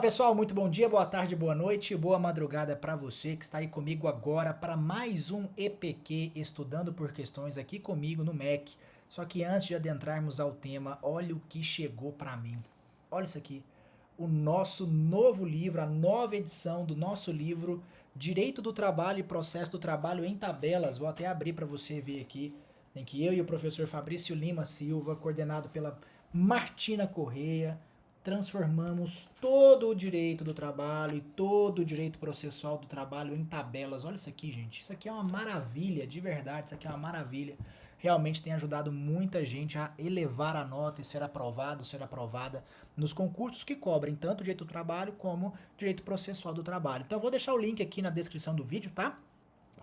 Pessoal, muito bom dia, boa tarde, boa noite, boa madrugada para você que está aí comigo agora para mais um EPQ Estudando por Questões aqui comigo no MEC. Só que antes de adentrarmos ao tema, olha o que chegou para mim. Olha isso aqui, o nosso novo livro, a nova edição do nosso livro Direito do Trabalho e Processo do Trabalho em Tabelas. Vou até abrir para você ver aqui. Tem que eu e o professor Fabrício Lima Silva, coordenado pela Martina Correia, transformamos todo o direito do trabalho e todo o direito processual do trabalho em tabelas. Olha isso aqui, gente. Isso aqui é uma maravilha, de verdade. Isso aqui é uma maravilha. Realmente tem ajudado muita gente a elevar a nota e ser aprovado, ser aprovada nos concursos que cobrem tanto direito do trabalho como direito processual do trabalho. Então eu vou deixar o link aqui na descrição do vídeo, tá?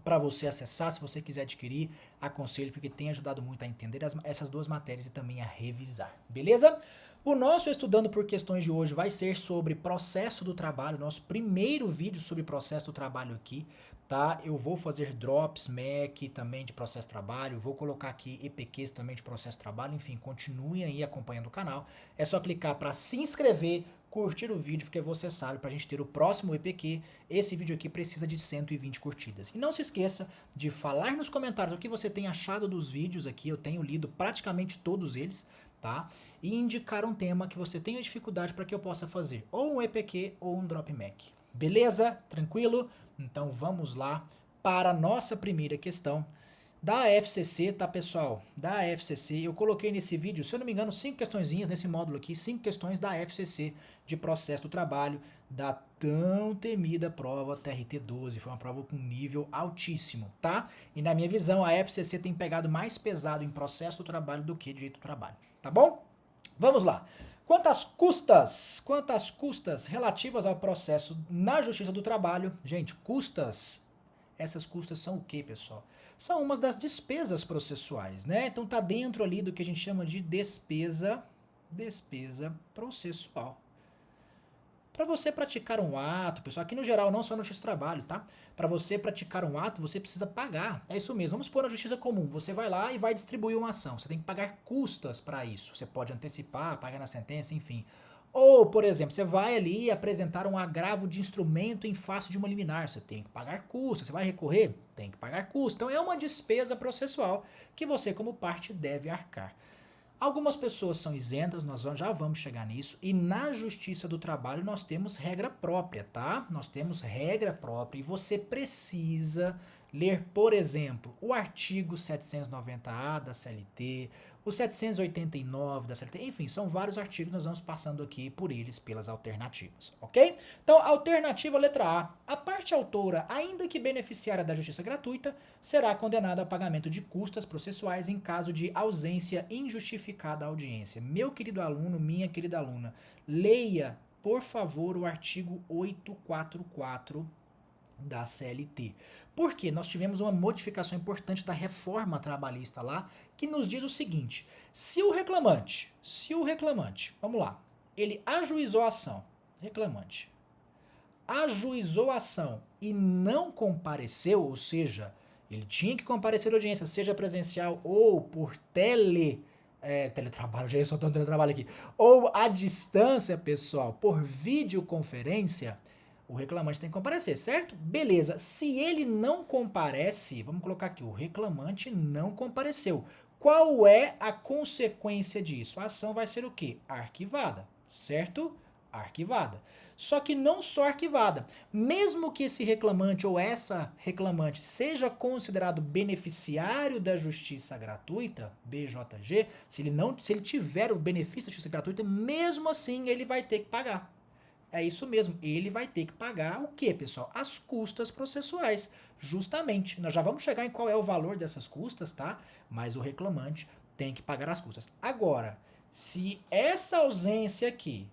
Para você acessar, se você quiser adquirir, aconselho, porque tem ajudado muito a entender essas duas matérias e também a revisar, beleza? O nosso Estudando por Questões de hoje vai ser sobre processo do trabalho, nosso primeiro vídeo sobre processo do trabalho aqui, tá? Eu vou fazer drops, MEC também de processo do trabalho, vou colocar aqui EPQs também de processo do trabalho, enfim, continuem aí acompanhando o canal. É só clicar para se inscrever, curtir o vídeo, porque você sabe, para a gente ter o próximo EPQ, esse vídeo aqui precisa de 120 curtidas. E não se esqueça de falar nos comentários o que você tem achado dos vídeos aqui, eu tenho lido praticamente todos eles, tá? E indicar um tema que você tenha dificuldade para que eu possa fazer, ou um EPQ ou um Drop MEC. Beleza? Tranquilo? Então vamos lá para a nossa primeira questão da FCC, tá, pessoal? Da FCC, eu coloquei nesse vídeo, se eu não me engano, 5 questõezinhas nesse módulo aqui, 5 questões da FCC de processo do trabalho, da tão temida prova TRT-12. Foi uma prova com nível altíssimo, tá? E na minha visão, a FCC tem pegado mais pesado em processo do trabalho do que direito do trabalho, tá bom? Vamos lá. Quantas custas relativas ao processo na Justiça do Trabalho, gente, custas, essas custas são o que, pessoal? São umas das despesas processuais, né? Então tá dentro ali do que a gente chama de despesa processual. Para você praticar um ato, pessoal, aqui no geral, não só no Justiça do Trabalho, tá? Para você praticar um ato, você precisa pagar. É isso mesmo. Vamos supor na Justiça Comum. Você vai lá e vai distribuir uma ação. Você tem que pagar custas para isso. Você pode antecipar, pagar na sentença, enfim. Ou, por exemplo, você vai ali apresentar um agravo de instrumento em face de uma liminar. Você tem que pagar custas. Você vai recorrer? Tem que pagar custos. Então é uma despesa processual que você, como parte, deve arcar. Algumas pessoas são isentas, nós já vamos chegar nisso, e na Justiça do Trabalho nós temos regra própria, tá? Nós temos regra própria e você precisa ler, por exemplo, o artigo 790-A da CLT, o 789 da CLT, enfim, são vários artigos, nós vamos passando aqui por eles pelas alternativas, ok? Então, alternativa letra A parte autora, ainda que beneficiária da justiça gratuita, será condenada ao pagamento de custas processuais em caso de ausência injustificada à audiência. Meu querido aluno, minha querida aluna, leia, por favor, o artigo 844 da CLT. Porque nós tivemos uma modificação importante da reforma trabalhista lá, que nos diz o seguinte: se o reclamante, vamos lá, ele ajuizou a ação, reclamante, ajuizou a ação e não compareceu, ou seja, ele tinha que comparecer à audiência, seja presencial ou por teletrabalho, já ia soltando teletrabalho aqui, ou à distância, pessoal, por videoconferência, o reclamante tem que comparecer, certo? Beleza. Se ele não comparece, vamos colocar aqui, o reclamante não compareceu. Qual é a consequência disso? A ação vai ser o quê? Arquivada, certo? Arquivada. Só que não só arquivada. Mesmo que esse reclamante ou essa reclamante seja considerado beneficiário da justiça gratuita, BJG, se ele tiver o benefício da justiça gratuita, mesmo assim ele vai ter que pagar. É isso mesmo, ele vai ter que pagar o que, pessoal? As custas processuais, justamente. Nós já vamos chegar em qual é o valor dessas custas, tá? Mas o reclamante tem que pagar as custas. Agora, se essa ausência aqui,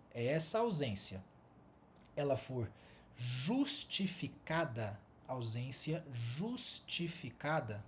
ela for justificada, ausência justificada,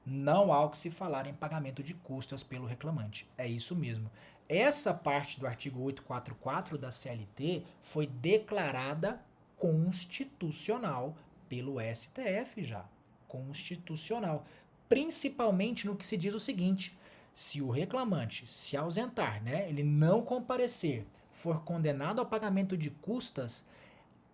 não há o que se falar em pagamento de custas pelo reclamante. É isso mesmo. Essa parte do artigo 844 da CLT foi declarada constitucional pelo STF já. Constitucional. Principalmente no que se diz o seguinte: se o reclamante se ausentar, né, ele não comparecer for condenado ao pagamento de custas,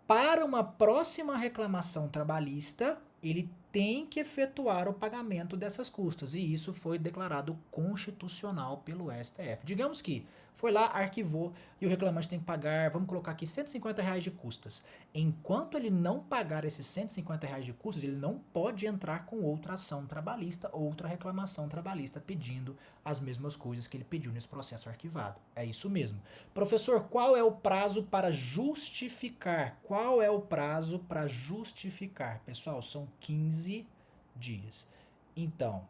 para uma próxima reclamação trabalhista, ele tem que efetuar o pagamento dessas custas, e isso foi declarado constitucional pelo STF. Digamos que foi lá, arquivou, e o reclamante tem que pagar, vamos colocar aqui, R$ 150 de custas. Enquanto ele não pagar esses R$ 150 de custas, ele não pode entrar com outra ação trabalhista, outra reclamação trabalhista, pedindo as mesmas coisas que ele pediu nesse processo arquivado. É isso mesmo. Professor, qual é o prazo para justificar? Qual é o prazo para justificar? Pessoal, são 15 dias. Então,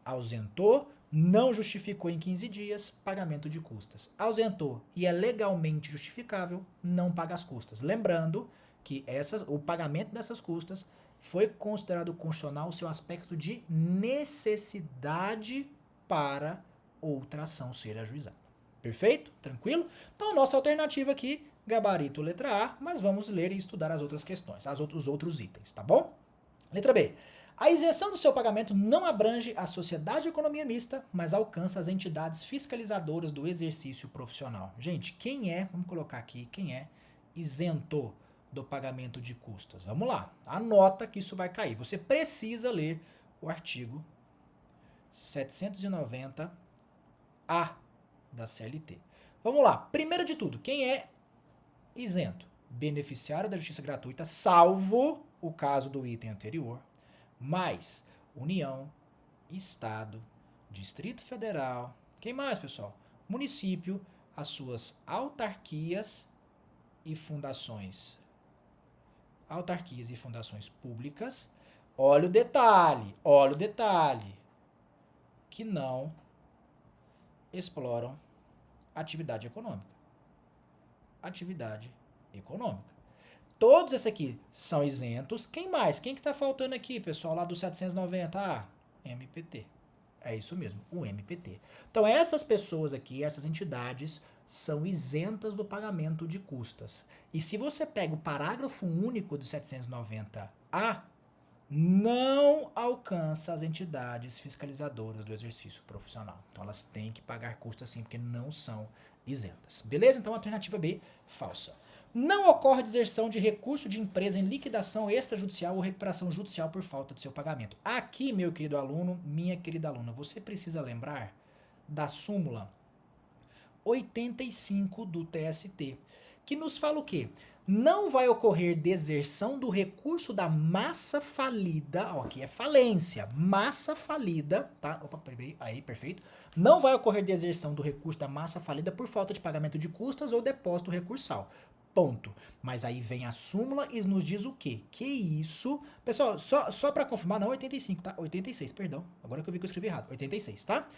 ausentou, não justificou em 15 dias, pagamento de custas. Ausentou e é legalmente justificável, não paga as custas. Lembrando que o pagamento dessas custas foi considerado constitucional o seu aspecto de necessidade para outra ação ser ajuizada. Perfeito? Tranquilo? Então, nossa alternativa aqui, gabarito letra A, mas vamos ler e estudar as outras questões, os outros itens, tá bom? Letra B. A isenção do seu pagamento não abrange a sociedade de economia mista, mas alcança as entidades fiscalizadoras do exercício profissional. Gente, quem é, vamos colocar aqui, quem é isento do pagamento de custas? Vamos lá, anota que isso vai cair. Você precisa ler o artigo 790A da CLT. Vamos lá, primeiro de tudo, quem é isento? Beneficiário da justiça gratuita, salvo o caso do item anterior, mais União, Estado, Distrito Federal, quem mais, pessoal? Município, as suas autarquias e fundações públicas. Olha o detalhe, que não exploram atividade econômica. Todos esses aqui são isentos. Quem mais? Quem que tá faltando aqui, pessoal, lá do 790? Ah, MPT. É isso mesmo, o MPT. Então essas pessoas aqui, essas entidades, são isentas do pagamento de custas. E se você pega o parágrafo único do 790A, não alcança as entidades fiscalizadoras do exercício profissional. Então elas têm que pagar custas sim, porque não são isentas. Beleza? Então a alternativa B, falsa. Não ocorre deserção de recurso de empresa em liquidação extrajudicial ou recuperação judicial por falta de seu pagamento. Aqui, meu querido aluno, minha querida aluna, você precisa lembrar da súmula 85 do TST, que nos fala o quê? Não vai ocorrer deserção do recurso da massa falida, ó, aqui é falência, massa falida, tá? Opa, peraí, aí, perfeito. Não vai ocorrer deserção do recurso da massa falida por falta de pagamento de custas ou depósito recursal. Ponto. Mas aí vem a súmula e nos diz o quê? Que isso? Pessoal, só para confirmar, não 85, tá? 86, perdão. Agora que eu vi que eu escrevi errado. 86, tá?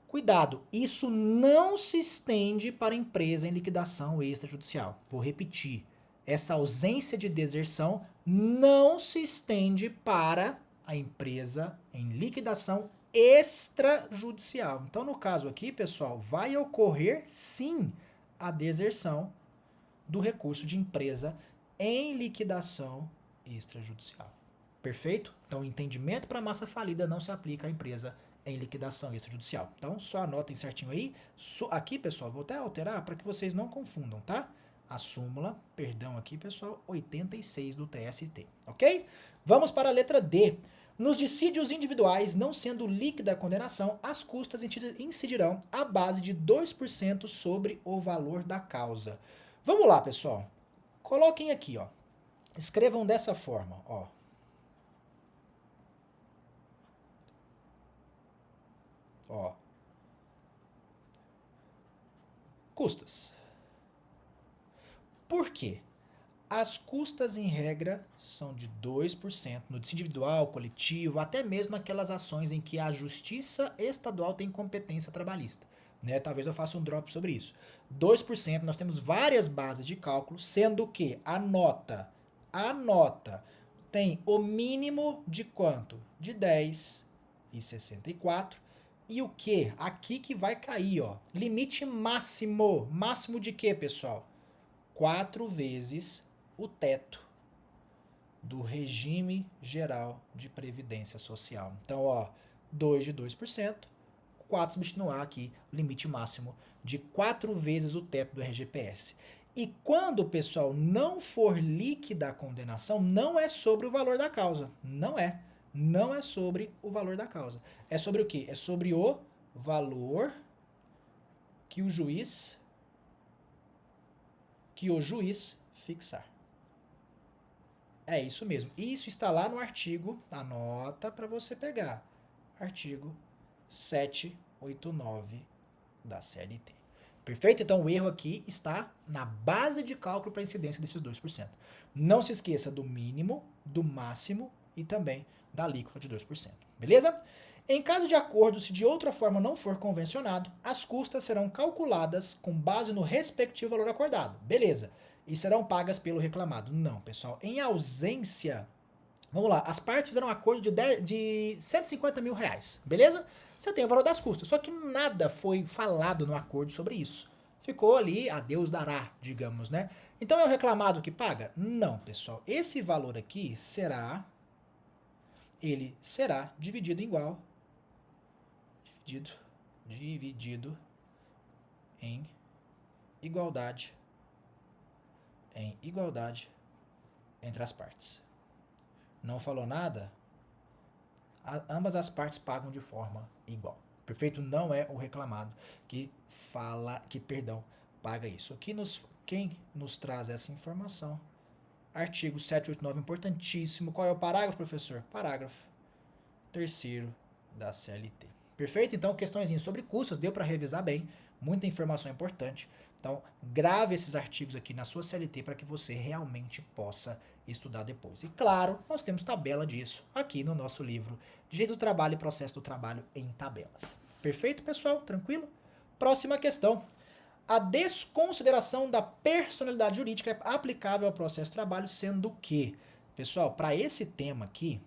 Cuidado, isso não se estende para empresa em liquidação extrajudicial. Vou repetir. Essa ausência de deserção não se estende para a empresa em liquidação extrajudicial. Então, no caso aqui, pessoal, vai ocorrer sim a deserção do recurso de empresa em liquidação extrajudicial. Perfeito? Então, o entendimento para massa falida não se aplica à empresa em liquidação extrajudicial. Então, só anotem certinho aí. Aqui, pessoal, vou até alterar para que vocês não confundam, tá? A súmula, perdão aqui, pessoal, 86 do TST, ok? Vamos para a letra D. Nos dissídios individuais, não sendo líquida a condenação, as custas incidirão à base de 2% sobre o valor da causa. Vamos lá, pessoal. Coloquem aqui, ó. Escrevam dessa forma, ó. Ó. Custas. Por quê? As custas, em regra, são de 2%, no dissídio individual, coletivo, até mesmo aquelas ações em que a Justiça Estadual tem competência trabalhista. Né? Talvez eu faça um drop sobre isso. 2%, nós temos várias bases de cálculo, sendo que a nota tem o mínimo de quanto? De 10,64. E o que? Aqui que vai cair, ó. Limite máximo. Máximo de quê, pessoal? 4 vezes o teto do regime geral de previdência social. Então, ó, 2 de 2%, 4 substituindo A aqui, limite máximo de 4 vezes o teto do RGPS. E quando, pessoal, não for líquida a condenação, não é sobre o valor da causa. Não é. Não é sobre o valor da causa. É sobre o quê? É sobre o valor que o juiz fixar. É isso mesmo. Isso está lá no artigo, anota para você pegar. Artigo 789 da CLT. Perfeito? Então o erro aqui está na base de cálculo para a incidência desses 2%. Não se esqueça do mínimo, do máximo e também da alíquota de 2%. Beleza? Em caso de acordo, se de outra forma não for convencionado, as custas serão calculadas com base no respectivo valor acordado. Beleza. E serão pagas pelo reclamado. Não, pessoal. Em ausência... Vamos lá. As partes fizeram um acordo de 150 mil reais. Beleza? Você tem o valor das custas. Só que nada foi falado no acordo sobre isso. Ficou ali, a Deus dará, digamos, né? Então é o reclamado que paga? Não, pessoal. Esse valor aqui será... Ele será dividido em igual... Dividido em igualdade entre as partes. Não falou nada? Ambas as partes pagam de forma igual. Perfeito? Não é o reclamado que paga isso. Quem nos traz essa informação? Artigo 789, importantíssimo. Qual é o parágrafo, professor? Parágrafo 3º da CLT. Perfeito? Então, questões sobre custas, deu para revisar bem. Muita informação importante. Então, grave esses artigos aqui na sua CLT para que você realmente possa estudar depois. E claro, nós temos tabela disso aqui no nosso livro Direito do Trabalho e Processo do Trabalho em Tabelas. Perfeito, pessoal? Tranquilo? Próxima questão. A desconsideração da personalidade jurídica é aplicável ao processo de trabalho, sendo que, pessoal, para esse tema aqui,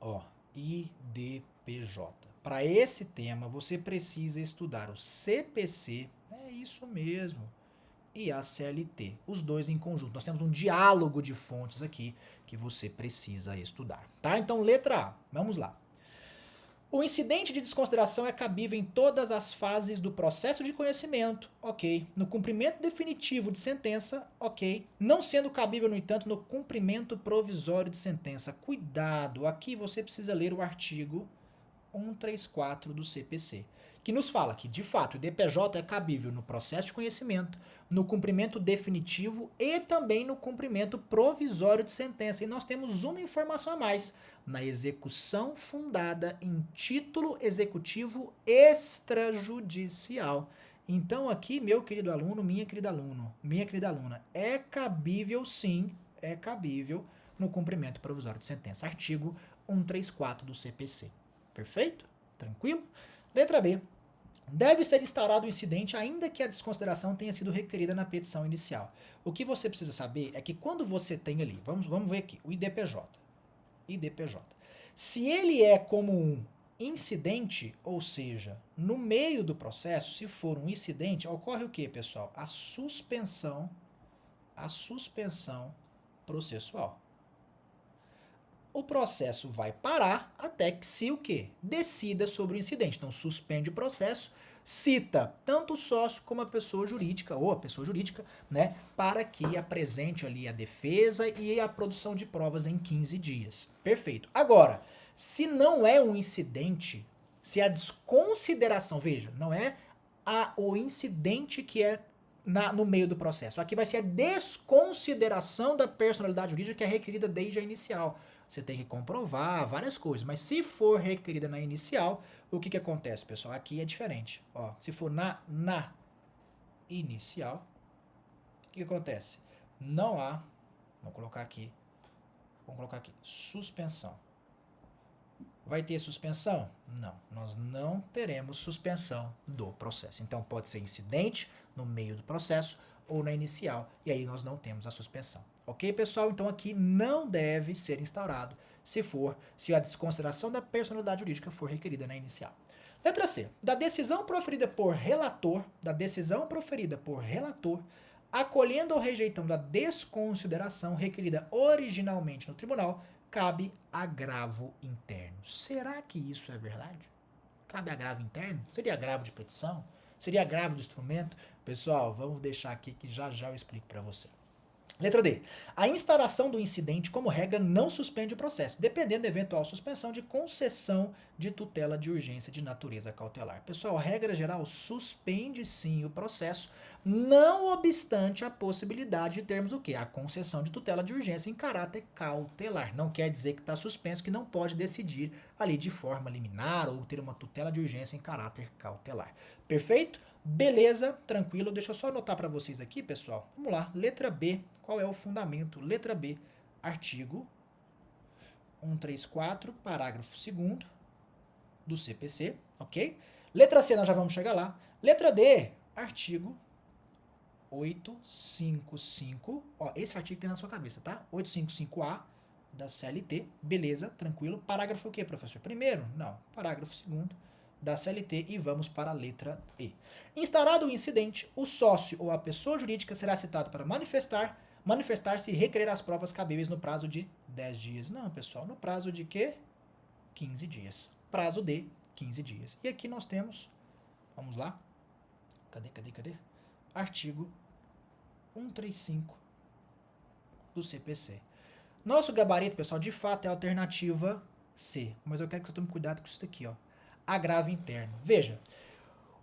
ó, IDPJ. Para esse tema, você precisa estudar o CPC, é isso mesmo, e a CLT, os dois em conjunto. Nós temos um diálogo de fontes aqui que você precisa estudar, tá? Então, letra A, vamos lá. O incidente de desconsideração é cabível em todas as fases do processo de conhecimento, ok. No cumprimento definitivo de sentença, ok. Não sendo cabível, no entanto, no cumprimento provisório de sentença. Cuidado, aqui você precisa ler o artigo 134 do CPC, que nos fala que, de fato, o IDPJ é cabível no processo de conhecimento, no cumprimento definitivo e também no cumprimento provisório de sentença. E nós temos uma informação a mais, na execução fundada em título executivo extrajudicial. Então aqui, meu querido aluno, minha querida aluna, é cabível sim, é cabível no cumprimento provisório de sentença. Artigo 134 do CPC. Perfeito? Tranquilo? Letra B. Deve ser instaurado o incidente ainda que a desconsideração tenha sido requerida na petição inicial. O que você precisa saber é que quando você tem ali, vamos ver aqui, o IDPJ. Se ele é como um incidente, ou seja, no meio do processo, se for um incidente, ocorre o que, pessoal? A suspensão processual. O processo vai parar até que se o quê? Decida sobre o incidente. Então, suspende o processo, cita tanto o sócio como a pessoa jurídica, né, para que apresente ali a defesa e a produção de provas em 15 dias. Perfeito. Agora, se não é um incidente, se a desconsideração, veja, não é o incidente que é no meio do processo. Aqui vai ser a desconsideração da personalidade jurídica que é requerida desde a inicial. Você tem que comprovar várias coisas, mas se for requerida na inicial, o que acontece, pessoal? Aqui é diferente. Ó, se for na inicial, o que acontece? Não há, vamos colocar aqui, suspensão. Vai ter suspensão? Não, nós não teremos suspensão do processo. Então pode ser incidente no meio do processo ou na inicial, e aí nós não temos a suspensão. Ok, pessoal? Então aqui não deve ser instaurado se a desconsideração da personalidade jurídica for requerida na inicial. Letra C. Da decisão proferida por relator, acolhendo ou rejeitando a desconsideração requerida originalmente no tribunal, cabe agravo interno. Será que isso é verdade? Cabe agravo interno? Seria agravo de petição? Seria agravo de instrumento? Pessoal, vamos deixar aqui que já já eu explico para você. Letra D. A instauração do incidente, como regra, não suspende o processo, dependendo da eventual suspensão de concessão de tutela de urgência de natureza cautelar. Pessoal, a regra geral suspende sim o processo, não obstante a possibilidade de termos o quê? A concessão de tutela de urgência em caráter cautelar. Não quer dizer que está suspenso, que não pode decidir ali de forma liminar ou ter uma tutela de urgência em caráter cautelar. Perfeito? Beleza, tranquilo. Deixa eu só anotar para vocês aqui, pessoal. Vamos lá. Letra B. Qual é o fundamento? Letra B. Artigo 134, parágrafo 2º do CPC, ok? Letra C, nós já vamos chegar lá. Letra D. Artigo 855. Ó, esse artigo tem na sua cabeça, tá? 855A da CLT. Beleza, tranquilo. Parágrafo o quê, professor? Primeiro? Não. Parágrafo 2º da CLT e vamos para a letra E. Instaurado o incidente, o sócio ou a pessoa jurídica será citado para manifestar-se e requerer as provas cabíveis no prazo de 10 dias. Não, pessoal, no prazo de quê? 15 dias. Prazo de 15 dias. E aqui nós temos, vamos lá, cadê? Artigo 135 do CPC. Nosso gabarito, pessoal, de fato é a alternativa C, mas eu quero que você tome cuidado com isso daqui, ó. Agravo interno. Veja,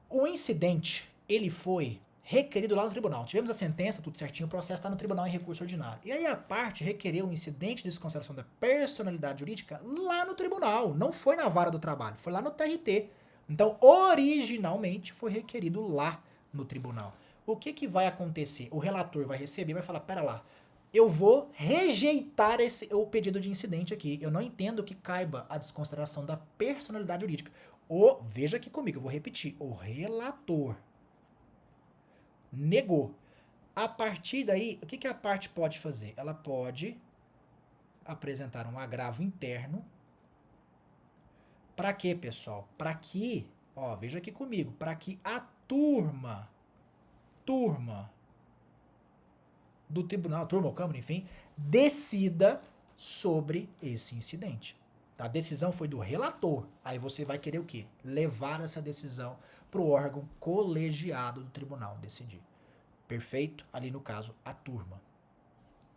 o incidente, ele foi requerido lá no tribunal. Tivemos a sentença, tudo certinho, o processo está no tribunal em recurso ordinário. E aí a parte requereu o incidente de desconsideração da personalidade jurídica lá no tribunal. Não foi na vara do trabalho, foi lá no TRT. Então, originalmente, foi requerido lá no tribunal. O que vai acontecer? O relator vai receber e vai falar, pera lá, eu vou rejeitar o pedido de incidente aqui. Eu não entendo que caiba a desconsideração da personalidade jurídica. Veja aqui comigo, eu vou repetir. O relator negou. A partir daí, o que a parte pode fazer? Ela pode apresentar um agravo interno. Para quê, pessoal? Para que, veja aqui comigo, para que a turma do tribunal, turma ou câmara, enfim, decida sobre esse incidente. A decisão foi do relator. Aí você vai querer o quê? Levar essa decisão para o órgão colegiado do tribunal decidir. Perfeito? Ali no caso, a turma.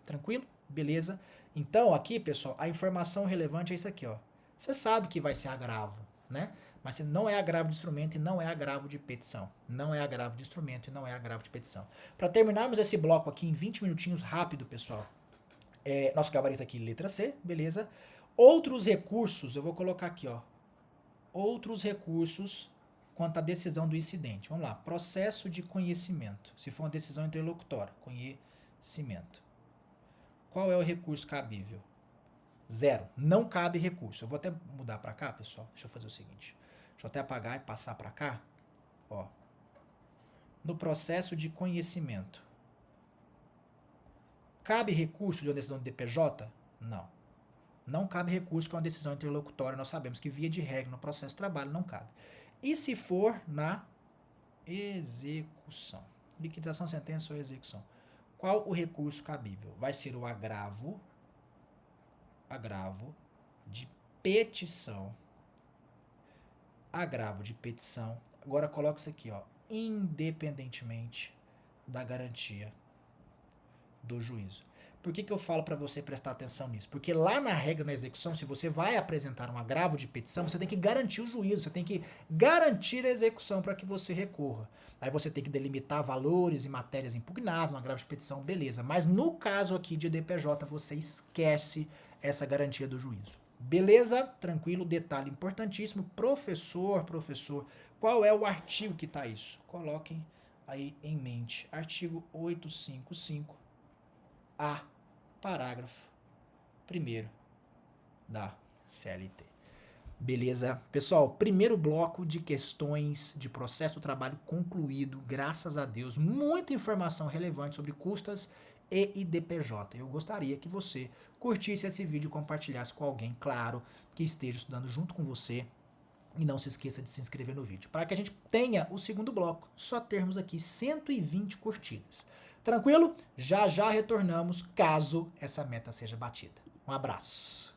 Tranquilo? Beleza? Então aqui, pessoal, a informação relevante é isso aqui, ó. Você sabe que vai ser agravo, né? Mas não é agravo de instrumento e não é agravo de petição. Não é agravo de instrumento e não é agravo de petição. Para terminarmos esse bloco aqui em 20 minutinhos rápido, pessoal. Nosso gabarito aqui, letra C, beleza? Outros recursos, eu vou colocar aqui, ó. Outros recursos quanto à decisão do incidente. Vamos lá. Processo de conhecimento. Se for uma decisão interlocutória, conhecimento. Qual é o recurso cabível? 0. Não cabe recurso. Eu vou até mudar para cá, pessoal. Deixa eu fazer o seguinte. Deixa eu até apagar e passar para cá. Ó. No processo de conhecimento. Cabe recurso de uma decisão de DPJ? Não. Não cabe recurso com uma decisão interlocutória. Nós sabemos que, via de regra, no processo de trabalho não cabe. E se for na execução? Liquidação, sentença ou execução? Qual o recurso cabível? Vai ser o agravo de petição. Agravo de petição. Agora coloca isso aqui, ó. Independentemente da garantia do juízo. Por que eu falo para você prestar atenção nisso? Porque lá na regra, na execução, se você vai apresentar um agravo de petição, você tem que garantir o juízo, você tem que garantir a execução para que você recorra. Aí você tem que delimitar valores e matérias impugnadas, um agravo de petição, beleza. Mas no caso aqui de DPJ, você esquece essa garantia do juízo. Beleza? Tranquilo? Detalhe importantíssimo. Professor, qual é o artigo que está isso? Coloquem aí em mente. Artigo 855A, parágrafo 1º da CLT. Beleza? Pessoal, primeiro bloco de questões de processo do trabalho concluído, graças a Deus. Muita informação relevante sobre custas e IDPJ. Eu gostaria que você curtisse esse vídeo e compartilhasse com alguém, claro, que esteja estudando junto com você. E não se esqueça de se inscrever no vídeo. Para que a gente tenha o segundo bloco, só termos aqui 120 curtidas. Tranquilo? Já já retornamos caso essa meta seja batida. Um abraço.